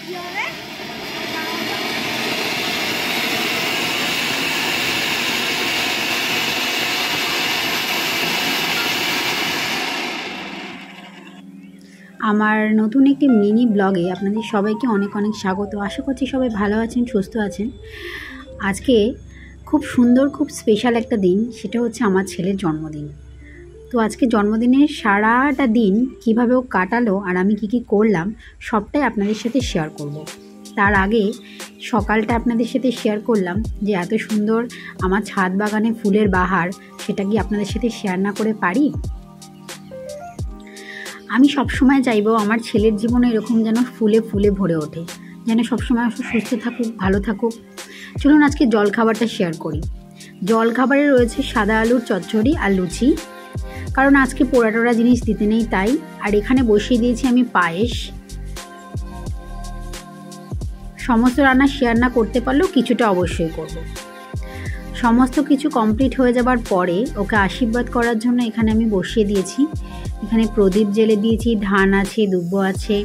আমার নতুন একটি মিনি ব্লগে আপনাদের সবাইকে অনেক অনেক স্বাগত। আশা করছি সবাই ভালো আছেন, সুস্থ আছেন। আজকে খুব সুন্দর, খুব স্পেশাল একটা দিন, সেটা হচ্ছে আমার ছেলের জন্মদিন। তো আজকে জন্মদিনের সারাটা দিন কীভাবে ও কাটালো আর আমি কি করলাম সবটাই আপনাদের সাথে শেয়ার করব। তার আগে সকালটা আপনাদের সাথে শেয়ার করলাম যে এত সুন্দর আমার ছাদ বাগানে ফুলের বাহার, সেটা কি আপনাদের সাথে শেয়ার না করে পারি? আমি সবসময় চাইবো আমার ছেলের জীবনে এরকম যেন ফুলে ফুলে ভরে ওঠে, যেন সবসময় সুস্থ থাকুক, ভালো থাকুক। চলুন আজকে জলখাবারটা শেয়ার করি। জলখাবারে রয়েছে সাদা আলুর চচ্চড়ি আর লুচি, কারণ আজকে পোড়া টোড়া জিনিস দিতে নেই তাই। আর এখানে বসিয়ে দিয়েছি আমি পায়েস। সমস্ত রান্না শেয়ার না করতে পারলেও কিছুটা অবশ্যই করব। সমস্ত কিছু কমপ্লিট হয়ে যাবার পরে ওকে আশীর্বাদ করার জন্য এখানে আমি বসিয়ে দিয়েছি। এখানে প্রদীপ জেলে দিয়েছি, ধান আছে, দুব্বো আছে,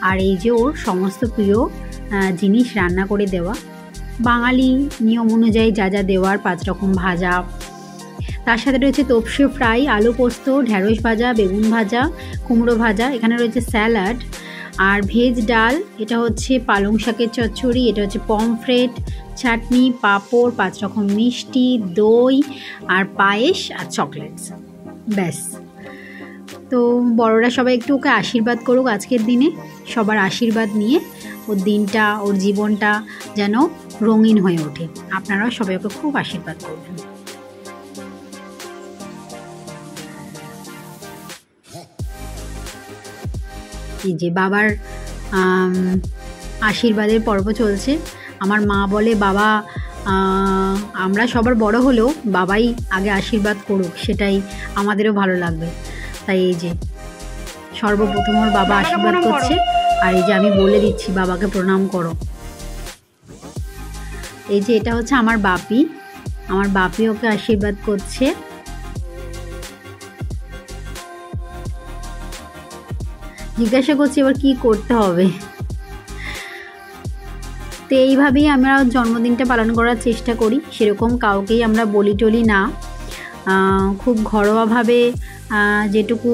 আর এই যে ওর সমস্ত প্রিয় জিনিস রান্না করে দেওয়া, বাঙালি নিয়ম অনুযায়ী যা যা দেওয়ার, 5 রকম ভাজা, তার সাথে রয়েছে তোপসে ফ্রাই, আলু পোস্ত, ঢ্যাঁড়স ভাজা, বেগুন ভাজা, কুমড়ো ভাজা, এখানে রয়েছে স্যালাড আর ভেজ ডাল, এটা হচ্ছে পালং শাকের চচ্চড়ি, এটা হচ্ছে পমফ্রেট, চাটনি, পাঁপড়, 5 রকম মিষ্টি, দই আর পায়েস আর চকলেটস। ব্যাস। তো বড়রা সবাই একটু ওকে আশীর্বাদ করুক আজকের দিনে। সবার আশীর্বাদ নিয়ে ওর দিনটা, ওর জীবনটা যেন রঙিন হয়ে ওঠে। আপনারাও সবাই ওকে খুব আশীর্বাদ করবেন। এই যে বাবার আশীর্বাদের পর্ব চলছে। আমার মা বলে বাবা, আমরা সবার বড় হলেও বাবাই আগে আশীর্বাদ করুক, সেটাই আমাদেরও ভালো লাগবে। তাই এই যে সর্বপ্রথম ওর বাবা আশীর্বাদ করছে, আর এই যে আমি বলে দিচ্ছি বাবাকে প্রণাম করো। এই যে এটা হচ্ছে আমার বাপি, আমার বাপি ওকে আশীর্বাদ করছে। জিজ্ঞাসা করছি এবার কি করতে হবে। তো এইভাবেই আমরা জন্মদিনটা পালন করার চেষ্টা করি। সেরকম কাউকেই আমরা বলি টলি না, খুব ঘরোয়াভাবে যেটুকু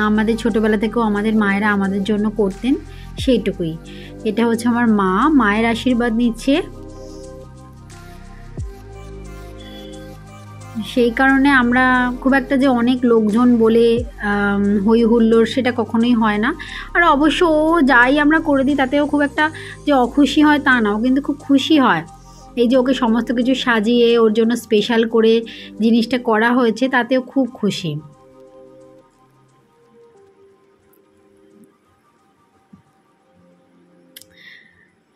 আমাদের ছোটোবেলা থেকেও আমাদের মায়েরা আমাদের জন্য করতেন সেইটুকুই। এটা হচ্ছে আমার মা, মায়ের আশীর্বাদ নিচ্ছে। সেই কারণে আমরা খুব একটা যে অনেক লোকজন বলে হই হুল্লোড় সেটা কখনোই হয় না। আর অবশ্য ও যাই আমরা করে দিই তাতেও খুব একটা যে অখুশি হয় তা না, ও কিন্তু খুব খুশি হয়। এই যে ওকে সমস্ত কিছু সাজিয়ে ওর জন্য স্পেশাল করে জিনিসটা করা হয়েছে, তাতেও খুব খুশি।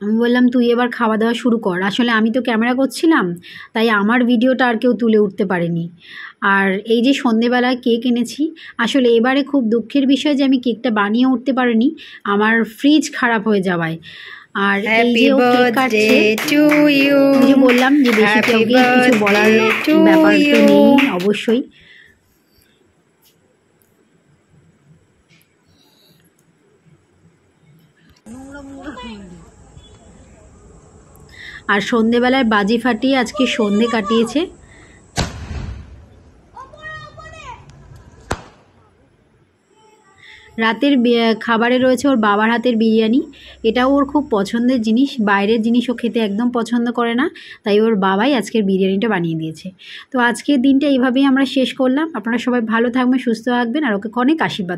আমি বললাম তুই এবার খাওয়া দাওয়া শুরু কর। আসলে আমি তো ক্যামেরা করছিলাম, তাই আমার ভিডিওটা আর কেউ তুলে উঠতে পারেনি। আর এই যে সন্ধেবেলায় কেক এনেছি, আসলে এবারে খুব দুঃখের বিষয় যে আমি কেকটা বানিয়ে উঠতে পারিনি, আমার ফ্রিজ খারাপ হয়ে যাওয়ায়। আর এই যে ও কেক কাটছে, ওই যে বললাম যে বেশি কাউকে কিছু বলার ব্যাপার তো নেই অবশ্যই। আর সন্ধেবেলায় বাজি ফাটিয়ে আজকে সন্ধে কাটিয়েছে। রাতের খাবারে রয়েছে ওর বাবার হাতের বিরিয়ানি। এটাও ওর খুব পছন্দের জিনিস, বাইরের জিনিস ও খেতে একদম পছন্দ করে না, তাই ওর বাবাই আজকের বিরিয়ানিটা বানিয়ে দিয়েছে। তো আজকের দিনটা এইভাবেই আমরা শেষ করলাম। আপনারা সবাই ভালো থাকবেন, সুস্থ থাকবেন, আর ওকে অনেক আশীর্বাদ।